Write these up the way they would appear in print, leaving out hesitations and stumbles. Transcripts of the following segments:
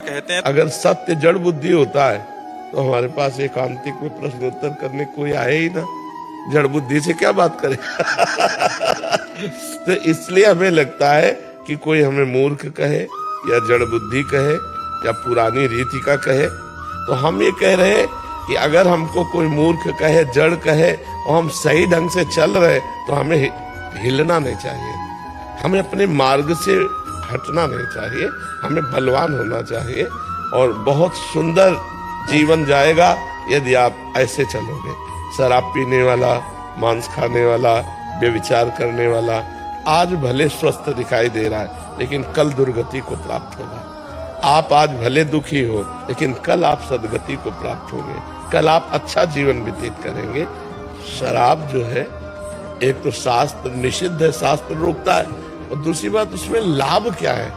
कहते हैं। अगर सत्य जड़ बुद्धि होता है तो हमारे पास एकांतिक में प्रश्नोत्तर करने कोई आए ही ना, जड़ बुद्धि से क्या बात करे। तो इसलिए हमें लगता है कि कोई हमें मूर्ख कहे या जड़ बुद्धि कहे या पुरानी रीति का कहे, तो हम ये कह रहे हैं कि अगर हमको कोई मूर्ख कहे, जड़ कहे और हम सही ढंग से चल रहे तो हमें हिलना नहीं चाहिए, हमें अपने मार्ग से हटना नहीं चाहिए, हमें बलवान होना चाहिए और बहुत सुंदर जीवन जाएगा यदि आप ऐसे चलोगे। शराब पीने वाला, मांस खाने वाला, व्यभिचार करने वाला आज भले स्वस्थ दिखाई दे रहा है लेकिन कल दुर्गति को प्राप्त होगा। आप आज भले दुखी हो लेकिन कल आप सदगति को प्राप्त होंगे, कल आप अच्छा जीवन व्यतीत करेंगे। शराब जो है एक तो शास्त्र निषिद्ध है, शास्त्र रोकता है, और दूसरी बात उसमें लाभ क्या है।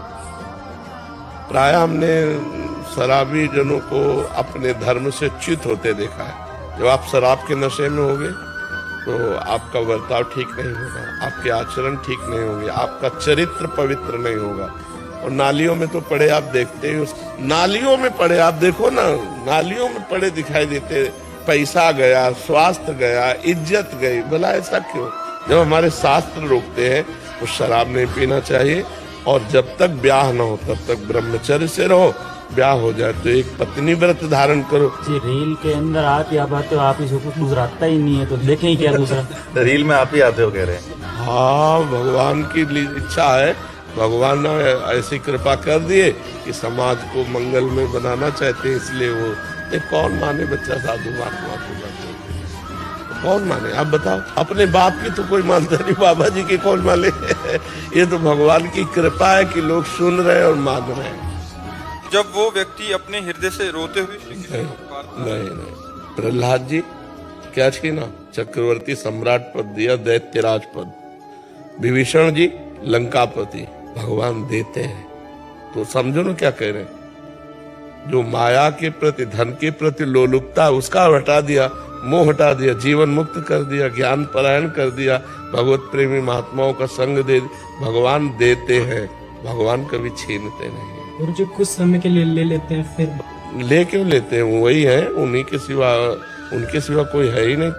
प्राय हमने शराबी जनों को अपने धर्म से च्युत होते देखा है। जब आप शराब के नशे में होगे तो आपका बर्ताव ठीक नहीं होगा, आपके आचरण ठीक नहीं होंगे, आपका चरित्र पवित्र नहीं होगा। और नालियों में तो पड़े आप देखते ही, उस नालियों में पड़े आप देखो ना, नालियों में पड़े दिखाई देते, पैसा गया, स्वास्थ्य गया, इज्जत गई। भला ऐसा क्यों? जब हमारे शास्त्र रोकते हैं तो शराब नहीं पीना चाहिए, और जब तक ब्याह न हो तब तक ब्रह्मचर्य से रहो। ब्याह हो जाए तो एक पत्नी व्रत धारण करो। जी, रील के अंदर आप या बात तो आप ही कुछ गुजराता ही नहीं है, तो देखें क्या दूसरा। रील में आप ही आते हो कह रहे हैं। हाँ, भगवान की इच्छा है, भगवान ने ऐसी कृपा कर दिए कि समाज को मंगल में बनाना चाहते हैं, इसलिए वो कौन माने बच्चा साधु महात्मा को, कौन माने? आप बताओ, अपने बाप की तो कोई मानता नहीं, बाबा जी की कौन माने। ये तो भगवान की कृपा है कि लोग सुन रहे हैं और मान रहे हैं। जब वो व्यक्ति अपने हृदय से रोते हुए श्री कृष्ण को पुकारता है। नहीं, प्रहलाद जी क्या छीना? चक्रवर्ती सम्राट पद दिया, दैत्यराज पद। विभीषण जी लंकापति। भगवान देते हैं तो समझो ना क्या कह रहे हैं। जो माया के प्रति, धन के प्रति लोलुपता, उसका हटा दिया, मोह हटा दिया, जीवन मुक्त कर दिया, ज्ञान परायण कर दिया, भगवत प्रेमी महात्माओं का संग दे। भगवान देते हैं, भगवान कभी छीनते नहीं। और जो कुछ समय के लिए ले लेते हैं, फिर ले क्यों लेते हैं? वही है, उन्हीं के सिवा, उनके सिवा कोई है ही नहीं।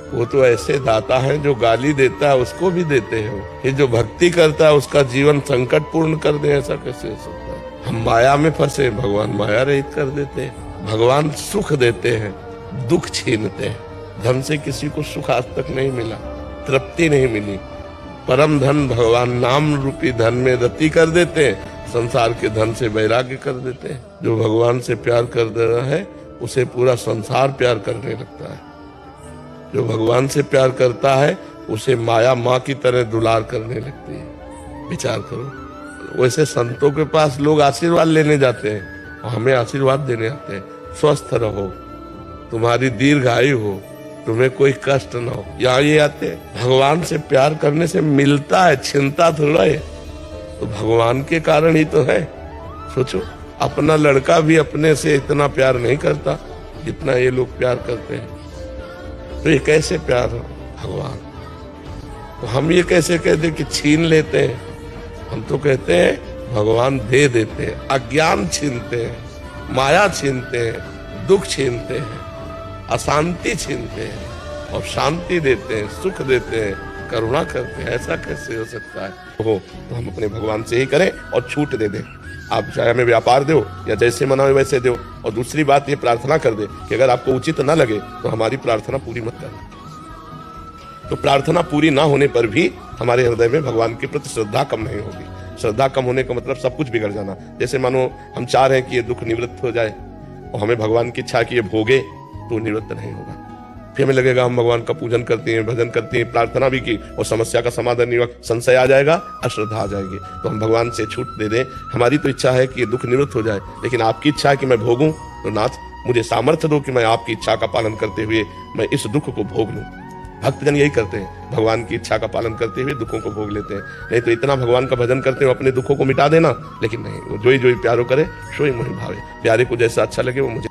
वो तो ऐसे दाता हैं, जो गाली देता है उसको भी देते हैं। ये जो भक्ति करता है उसका जीवन संकट पूर्ण कर दे, ऐसा कैसे हो सकता है? हम माया में फंसे, भगवान माया रहित कर देते हैं। भगवान सुख देते हैं, दुख छीनते हैं। धन से किसी को सुख आज तक नहीं मिला, तृप्ति नहीं मिली। परम धन भगवान नाम रूपी धन में रति कर देते हैं, संसार के धन से वैराग्य कर देते हैं। जो भगवान से प्यार कर दे रहा है उसे पूरा संसार प्यार करने लगता है। जो भगवान से प्यार करता है उसे माया माँ की तरह दुलार करने लगती है। विचार करो, वैसे संतों के पास लोग आशीर्वाद लेने जाते हैं और हमें आशीर्वाद देने आते हैं। स्वस्थ रहो, तुम्हारी दीर्घायु हो, तुम्हें कोई कष्ट ना हो, यहाँ ये आते हैं। भगवान से प्यार करने से मिलता है, छिनता थोड़ा है। तो भगवान के कारण ही तो है। सोचो, अपना लड़का भी अपने से इतना प्यार नहीं करता जितना ये लोग प्यार करते हैं। तो ये कैसे प्यार हो? भगवान। तो हम ये कैसे कहते कि छीन लेते हैं? हम तो कहते हैं भगवान दे देते हैं। अज्ञान छीनते हैं, माया छीनते हैं, दुख छीनते हैं, अशांति छीनते हैं और शांति देते हैं, सुख देते हैं, करुणा करते हैं। ऐसा कैसे हो सकता है? हो तो हम अपने भगवान से ही करें और छूट दे दें। आप चाहे हमें व्यापार दो या जैसे मनाओ वैसे दो। और दूसरी बात ये प्रार्थना कर दे कि अगर आपको उचित ना लगे तो हमारी प्रार्थना पूरी मत करना। तो प्रार्थना पूरी ना होने पर भी हमारे हृदय में भगवान के प्रति श्रद्धा कम नहीं होगी। श्रद्धा कम होने का मतलब सब कुछ बिगड़ जाना। जैसे मानो हम चाह रहे हैं कि ये दुख निवृत्त हो जाए और हमें भगवान की इच्छा कि ये भोगे, तो निवृत्त नहीं होगा। फिर हमें लगेगा हम भगवान का पूजन करते हैं, भजन करते हैं, प्रार्थना भी की और समस्या का समाधान नहीं हुआ, संशय आ जाएगा, अश्रद्धा आ जाएगी। तो हम भगवान से छूट दे दें। हमारी तो इच्छा है कि ये दुख निवृत्त हो जाए, लेकिन आपकी इच्छा है कि मैं भोगूं, तो नाथ मुझे सामर्थ्य दो कि मैं आपकी इच्छा का पालन करते हुए मैं इस दुख को भोग लूं। भक्तजन यही करते हैं, भगवान की इच्छा का पालन करते हुए दुखों को भोग लेते हैं। नहीं तो इतना भगवान का भजन करते हो अपने दुखों को मिटा देना, लेकिन नहीं, वो जो ही प्यारो करे सो ही मोहि भावे। प्यारे को जैसा अच्छा लगे वो मुझे